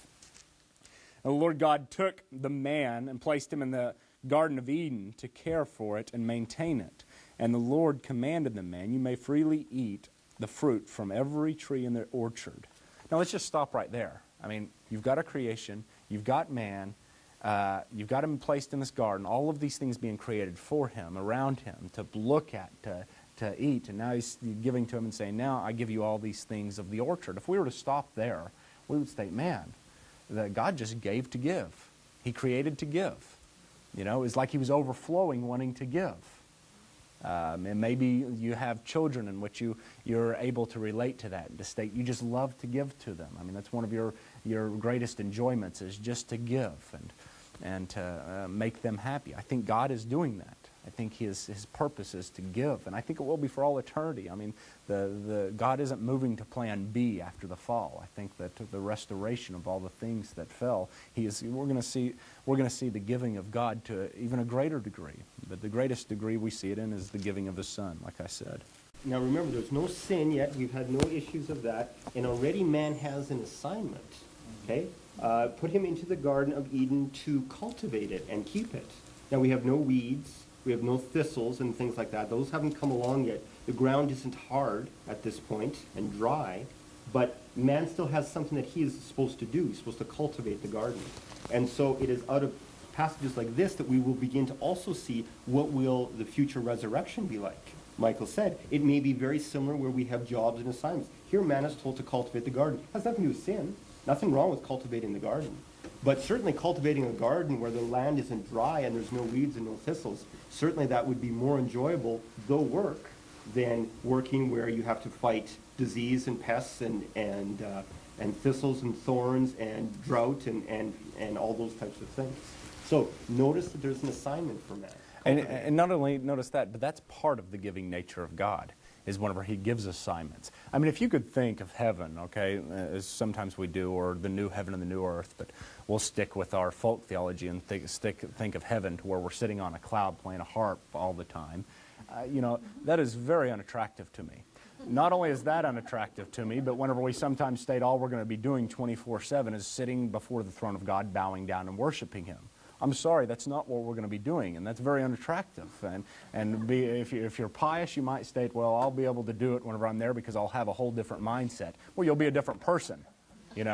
And the Lord God took the man and placed him in the Garden of Eden to care for it and maintain it. And the Lord commanded the man, you may freely eat the fruit from every tree in the orchard. Now let's just stop right there. I mean, you've got a creation, you've got man, you've got him placed in this garden, all of these things being created for him, around him, to look at, to eat. And now he's giving to him and saying, now I give you all these things of the orchard. If we were to stop there, we would say, man, that God just gave to give. He created to give. It's like he was overflowing, wanting to give. And maybe you have children in which you're able to relate to that, to state you just love to give to them. I mean, that's one of your greatest enjoyments, is just to give and to make them happy. I think God is doing that. I think his purpose is to give, and I think it will be for all eternity. I mean, God isn't moving to plan B after the fall. I think that the restoration of all the things that fell, we're going to see the giving of God to even a greater degree. But the greatest degree we see it in is the giving of the Son, like I said. Now remember, there's no sin yet. We've had no issues of that, and already man has an assignment. Okay, put him into the Garden of Eden to cultivate it and keep it. Now we have no weeds. We have no thistles and things like that. Those haven't come along yet. The ground isn't hard at this point and dry, but man still has something that he is supposed to do. He's supposed to cultivate the garden. And so it is out of passages like this that we will begin to also see what will the future resurrection be like. Michael said, it may be very similar where we have jobs and assignments. Here man is told to cultivate the garden. It has nothing to do with sin. Nothing wrong with cultivating the garden. But certainly cultivating a garden where the land isn't dry and there's no weeds and no thistles, certainly that would be more enjoyable, though work, than working where you have to fight disease and pests and thistles and thorns and drought and all those types of things. So notice that there's an assignment for man. And not only notice that, but that's part of the giving nature of God, is whenever he gives assignments. I mean, if you could think of heaven, okay, as sometimes we do, or the new heaven and the new earth, but we'll stick with our folk theology and think of heaven to where we're sitting on a cloud playing a harp all the time. That is very unattractive to me. Not only is that unattractive to me, but whenever we sometimes state all we're going to be doing 24/7 is sitting before the throne of God, bowing down and worshiping him. I'm sorry, that's not what we're going to be doing, and that's very unattractive. If you're pious, you might state, well, I'll be able to do it whenever I'm there because I'll have a whole different mindset. Well, you'll be a different person, If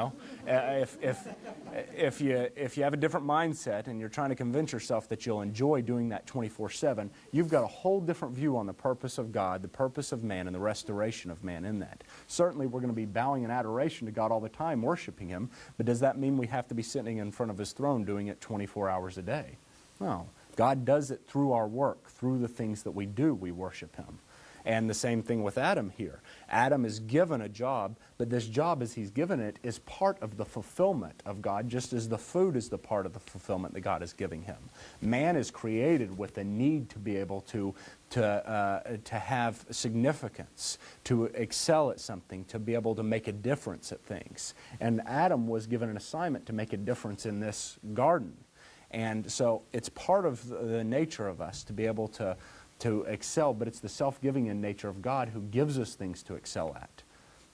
you have a different mindset and you're trying to convince yourself that you'll enjoy doing that 24/7, you've got a whole different view on the purpose of God, the purpose of man, and the restoration of man in that. Certainly, we're going to be bowing in adoration to God all the time, worshiping him, but does that mean we have to be sitting in front of his throne doing it 24 hours a day? No. God does it through our work, through the things that we do, we worship him. And the same thing with Adam here. Adam is given a job, but this job as he's given it is part of the fulfillment of God, just as the food is the part of the fulfillment that God is giving him. Man is created with a need to be able to have significance, to excel at something, to be able to make a difference at things. And Adam was given an assignment to make a difference in this garden. And so it's part of the nature of us to be able to excel, but it's the self-giving in nature of God who gives us things to excel at.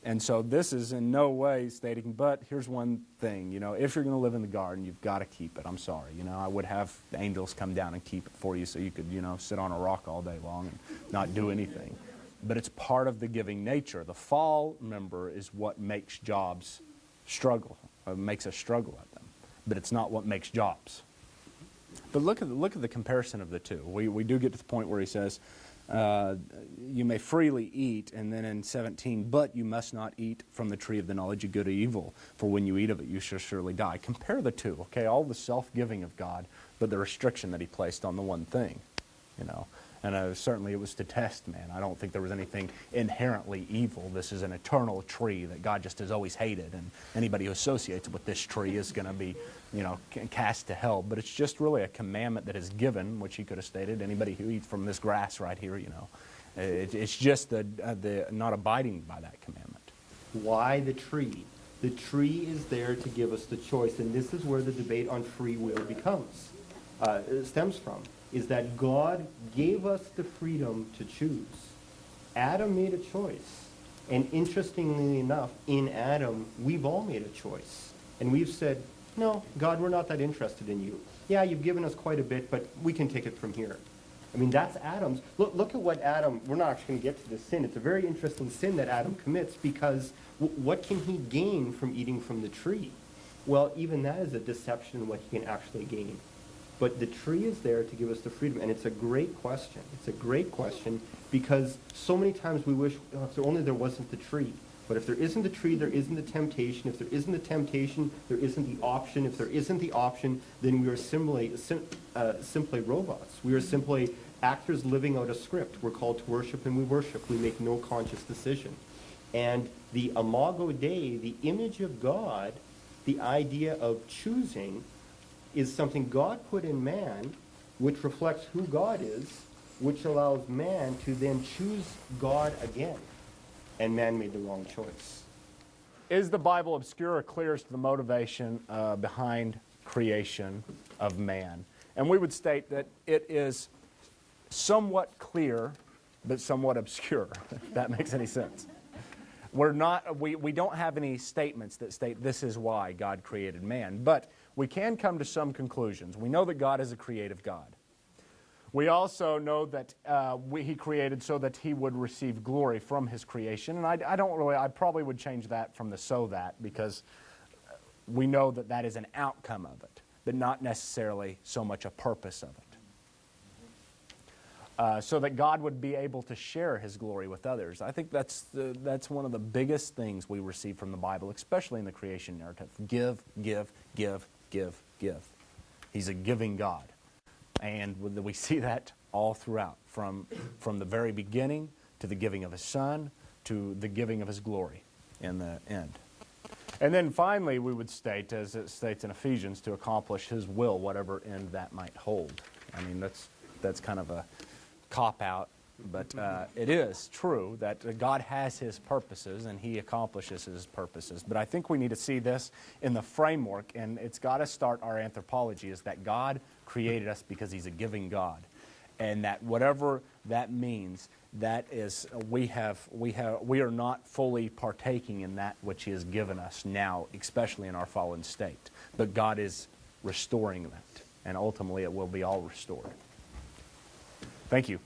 And so this is in no way stating, but here's one thing, if you're going to live in the garden, you've got to keep it. I'm sorry, I would have the angels come down and keep it for you so you could, sit on a rock all day long and not do anything. But it's part of the giving nature. The fall, remember, is what makes jobs struggle, makes us struggle at them. But it's not what makes jobs. But look at the comparison of the two. We do get to the point where he says, you may freely eat, and then in 17, but you must not eat from the tree of the knowledge of good and evil, for when you eat of it, you shall surely die. Compare the two, okay? All the self-giving of God, but the restriction that he placed on the one thing, And certainly it was to test man. I don't think there was anything inherently evil. This is an eternal tree that God just has always hated, and anybody who associates with this tree is going to be, cast to hell. But it's just really a commandment that is given, which he could have stated, anybody who eats from this grass right here, It's just the not abiding by that commandment. Why the tree? The tree is there to give us the choice, and this is where the debate on free will stems from, is that God gave us the freedom to choose. Adam made a choice, and interestingly enough, in Adam, we've all made a choice. And we've said, no, God, we're not that interested in you. Yeah, you've given us quite a bit, but we can take it from here. I mean, that's Adam's. Look at what Adam, we're not actually going to get to this sin. It's a very interesting sin that Adam commits, because what can he gain from eating from the tree? Well, even that is a deception in what he can actually gain. But the tree is there to give us the freedom, and it's a great question. It's a great question, because so many times we wish, oh, if only there wasn't the tree. But if there isn't the tree, there isn't the temptation. If there isn't the temptation, there isn't the option. If there isn't the option, then we are simply robots. We are simply actors living out a script. We're called to worship, and we worship. We make no conscious decision. And the imago Dei, the image of God, the idea of choosing, is something God put in man, which reflects who God is, which allows man to then choose God again. And man made the wrong choice. Is the Bible obscure or clear as to the motivation behind creation of man? And we would state that it is somewhat clear, but somewhat obscure, if that makes any sense. We don't have any statements that state this is why God created man, but we can come to some conclusions. We know that God is a creative God. We also know that he created so that he would receive glory from his creation. And I probably would change that from the so that, because we know that that is an outcome of it, but not necessarily so much a purpose of it. So that God would be able to share his glory with others. I think that's one of the biggest things we receive from the Bible, especially in the creation narrative. Give, give, give, give, give. He's a giving God. And we see that all throughout, from the very beginning to the giving of his Son to the giving of his glory in the end. And then finally, we would state, as it states in Ephesians, to accomplish his will, whatever end that might hold. I mean, that's kind of a cop-out, but it is true that God has his purposes and he accomplishes his purposes. But I think we need to see this in the framework, and it's got to start our anthropology, is that God created us because he's a giving God. And that whatever that means, that is, we are not fully partaking in that which he has given us now, especially in our fallen state. But God is restoring that, and ultimately it will be all restored. Thank you.